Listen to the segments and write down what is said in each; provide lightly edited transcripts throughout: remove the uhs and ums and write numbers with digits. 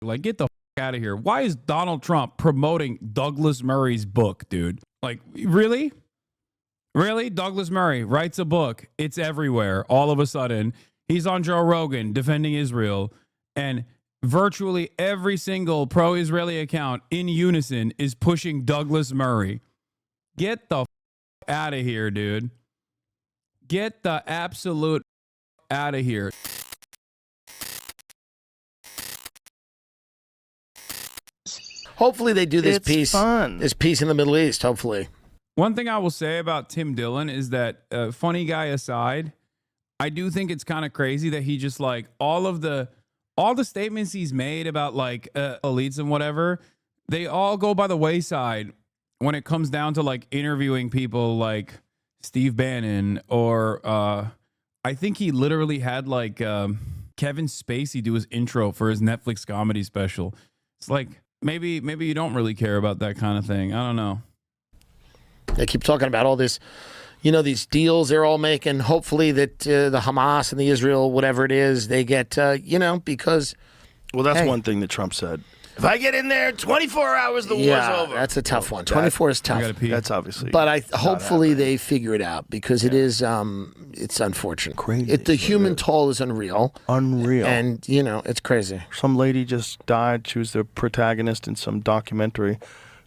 Like, get the out of here. Why is Donald Trump promoting Douglas Murray's book, dude? Like, really? Really? Douglas Murray writes a book. It's everywhere. All of a sudden, he's on Joe Rogan defending Israel, and virtually every single pro-Israeli account in unison is pushing Douglas Murray. Get the out of here, dude. Get the absolute out of here. Hopefully they do this It's fun. This peace in the Middle East, hopefully. One thing I will say about Tim Dillon is that, funny guy aside, I do think it's kind of crazy that he just like all the statements he's made about like elites and whatever, they all go by the wayside when it comes down to like interviewing people like Steve Bannon or I think he literally had like Kevin Spacey do his intro for his Netflix comedy special. It's like maybe you don't really care about that kind of thing. I don't know. They keep talking about all this, you know, these deals they're all making. Hopefully that the Hamas and the Israel, whatever it is, they get, you know, because. Well, that's one thing that Trump said. If I get in there, 24 hours, the war's over. That's a tough one. 24 is tough. That's obviously. But hopefully they figure it out because it is, it's unfortunate. Crazy. The human toll is unreal. Unreal. And, you know, it's crazy. Some lady just died. She was the protagonist in some documentary,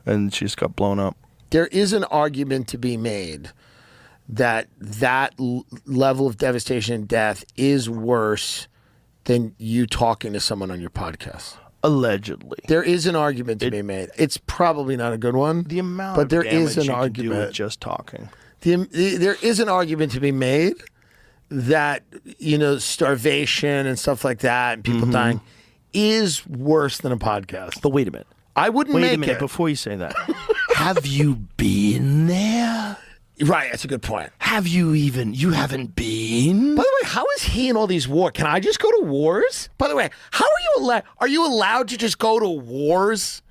and she just got blown up. There is an argument to be made that level of devastation and death is worse than you talking to someone on your podcast. Allegedly. There is an argument to be made. It's probably not a good one. The amount but of there damage is an you can argument. do with just talking. There is an argument to be made that, you know, starvation and stuff like that and people dying is worse than a podcast. But wait a minute. I wouldn't Wait make a minute it. before you say that. Have you been there? Right, that's a good point. Have you even? You haven't been? By the way, how is he in all these wars? Can I just go to wars? By the way, how are you allowed? Are you allowed to just go to wars?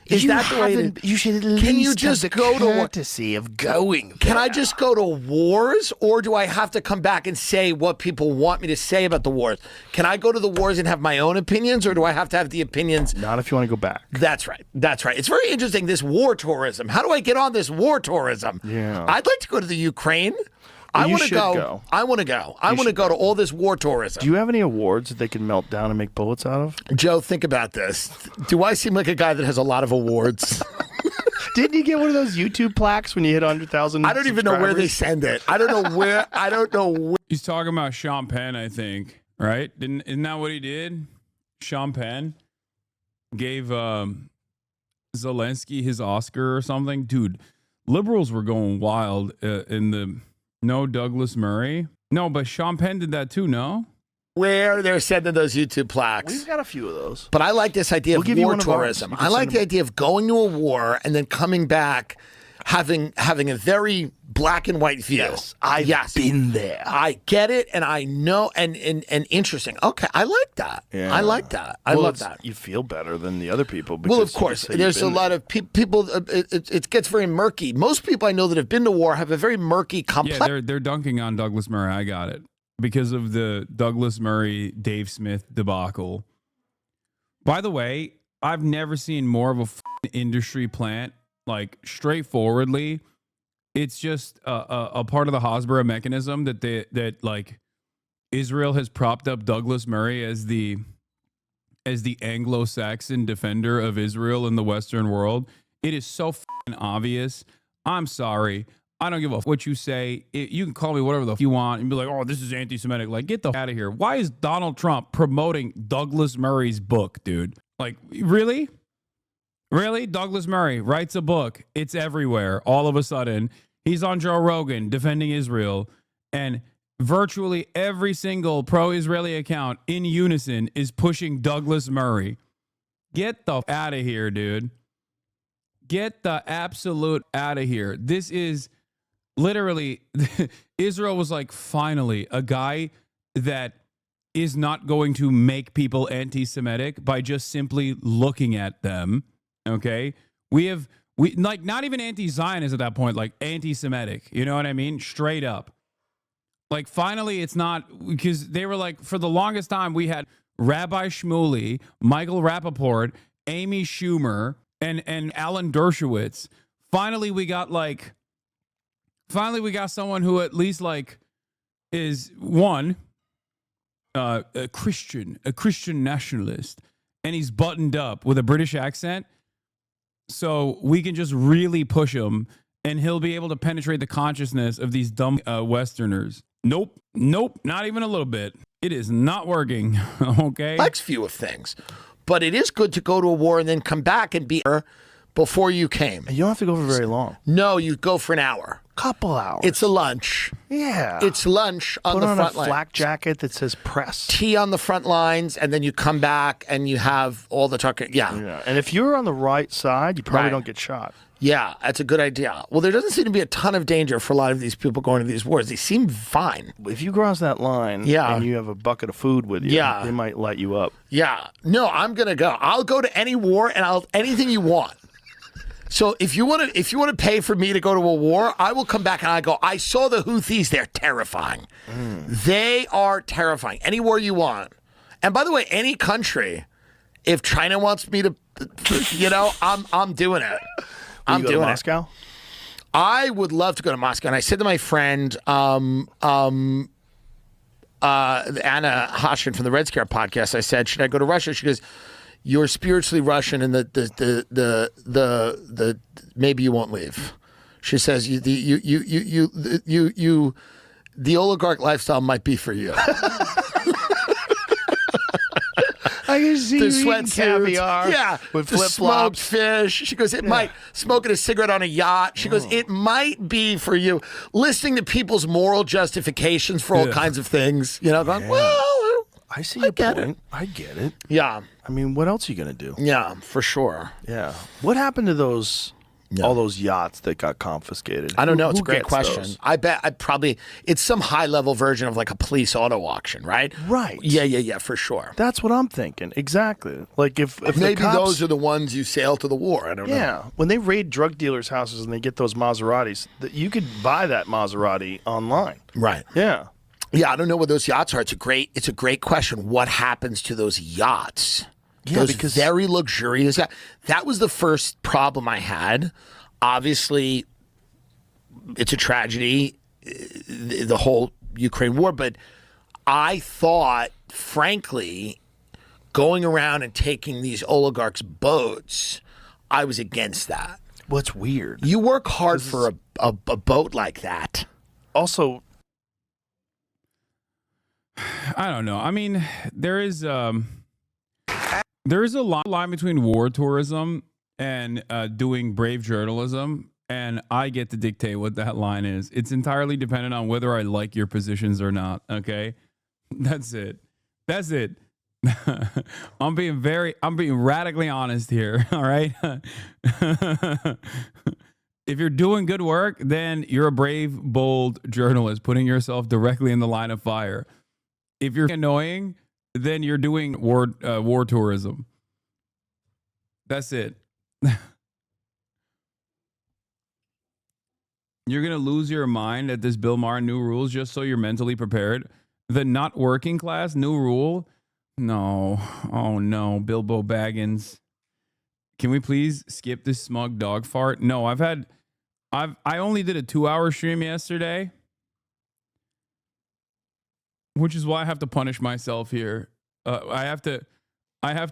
Is you that the way? You should at least Can you just have the go to war? courtesy of going there. Can I just go to wars, or do I have to come back and say what people want me to say about the wars? Can I go to the wars and have my own opinions, or do I have to have the opinions? Not if you want to go back. That's right. That's right. It's very interesting, this war tourism. How do I get on this war tourism? Yeah. I'd like to go to the Ukraine. I you want to should go. I want to go. I want to go to all this war tourism. Do you have any awards that they can melt down and make bullets out of? Joe, think about this. Do I seem like a guy that has a lot of awards? Didn't you get one of those YouTube plaques when you hit 100,000? I don't even know where they send it. I don't know where. I don't know where. He's talking about Sean Penn, I think, right? Isn't that what he did? Sean Penn gave Zelensky his Oscar or something. Dude, liberals were going wild in the Douglas Murray. No, but Sean Penn did that too, no? Where they're sending those YouTube plaques. We've got a few of those. But I like this idea of war tourism. I like the them. idea of going to a war and then coming back having a very black and white view. Yes, I've been there. I get it, and I know, and interesting. Okay, I like that. Yeah. I like that. I love that. You feel better than the other people. Well, of course, there's a lot of people. It gets very murky. Most people I know that have been to war have a very murky, complex. Yeah, they're dunking on Douglas Murray. I got it because of the Douglas Murray Dave Smith debacle. By the way, I've never seen more of a industry plant. Like, straightforwardly, it's just a part of the Hasbara mechanism that like Israel has propped up Douglas Murray as the Anglo-Saxon defender of Israel in the Western world. It is so obvious. I'm sorry. I don't give a what you say. You can call me whatever the you want and be like, oh, this is anti-Semitic. Like, get the out of here. Why is Donald Trump promoting Douglas Murray's book, dude? Like, really? Really? Douglas Murray writes a book. It's everywhere. All of a sudden, he's on Joe Rogan defending Israel, and virtually every single pro-Israeli account in unison is pushing Douglas Murray. Get the out of here, dude. Get the absolute out of here. This is literally, Israel was like, finally, a guy that is not going to make people anti-Semitic by just simply looking at them. Okay, we like not even anti-Zionist at that point, like anti-Semitic. You know what I mean? Straight up. Like, finally, it's not, because they were like, for the longest time, we had Rabbi Shmuley, Michael Rappaport, Amy Schumer, and Alan Dershowitz. Finally, we got someone who at least like is one a Christian nationalist, and he's buttoned up with a British accent, so we can just really push him, and he'll be able to penetrate the consciousness of these dumb Westerners. Nope, not even a little bit. It is not working. Okay, Likes few of things, but it is good to go to a war and then come back and be before you came. You don't have to go for very long. No, you go for an hour. Couple hours. It's a lunch. Yeah. It's lunch on Put the on front a line. flak jacket that says press. Tea on the front lines, and then you come back and you have all the talking. Yeah. And if you're on the right side, you probably Right. don't get shot. Yeah, that's a good idea. Well, there doesn't seem to be a ton of danger for a lot of these people going to these wars. They seem fine. If you cross that line Yeah. and you have a bucket of food with you, Yeah. they might light you up. Yeah. No, I'm gonna go. I'll go to any war and I'll anything you want. So if you want to pay for me to go to a war, I will come back and I go, I saw the Houthis. They're terrifying. They are terrifying. Any war you want. And by the way, any country, if China wants me to, I'm doing it. I'm you go to doing it. Moscow? I would love to go to Moscow. And I said to my friend, Anna Hasan from the Red Scare podcast, I said, should I go to Russia? She goes, you're spiritually Russian, and the maybe you won't leave. She says the oligarch lifestyle might be for you. I can see The you eating sweatsuits, caviar yeah, with the flip-flops. smoked fish. She goes, it might, smoking a cigarette on a yacht. She goes, it might be for you. Listening to people's moral justifications for all kinds of things. Going, well, I see your get point. I get it. yeah, I mean, what else are you going to do? yeah, for sure. Yeah. What happened to all those yachts that got confiscated? I don't know. It's Who a great gets question. those? I bet it's some high level version of like a police auto auction, right? Right. Yeah, for sure. That's what I'm thinking. Exactly. Like if Maybe the cops, those are the ones you sail to the war. I don't know. Yeah. When they raid drug dealers' houses and they get those Maseratis, you could buy that Maserati online. Right. Yeah. Yeah, I don't know what those yachts are. It's a great question. What happens to those yachts? Yeah, those because very luxurious yachts. That was the first problem I had. Obviously, it's a tragedy, the whole Ukraine war, but I thought, frankly, going around and taking these oligarchs' boats, I was against that. what's weird. You work hard for a boat like that. Also, I don't know. I mean, there is a line between war tourism and doing brave journalism, and I get to dictate what that line is. It's entirely dependent on whether I like your positions or not. Okay, that's it. I'm being radically honest here. All right. If you're doing good work, then you're a brave, bold journalist putting yourself directly in the line of fire. If you're annoying, then you're doing war tourism. That's it. You're going to lose your mind at this Bill Maher new rules just so you're mentally prepared. The not working class new rule? No. Oh, no. Bilbo Baggins. Can we please skip this smug dog fart? No, I only did a 2-hour stream yesterday, which is why I have to punish myself here. I have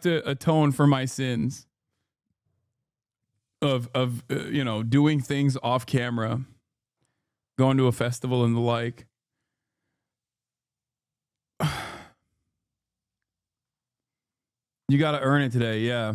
to atone for my sins of doing things off camera, going to a festival and the like. You got to earn it today, yeah.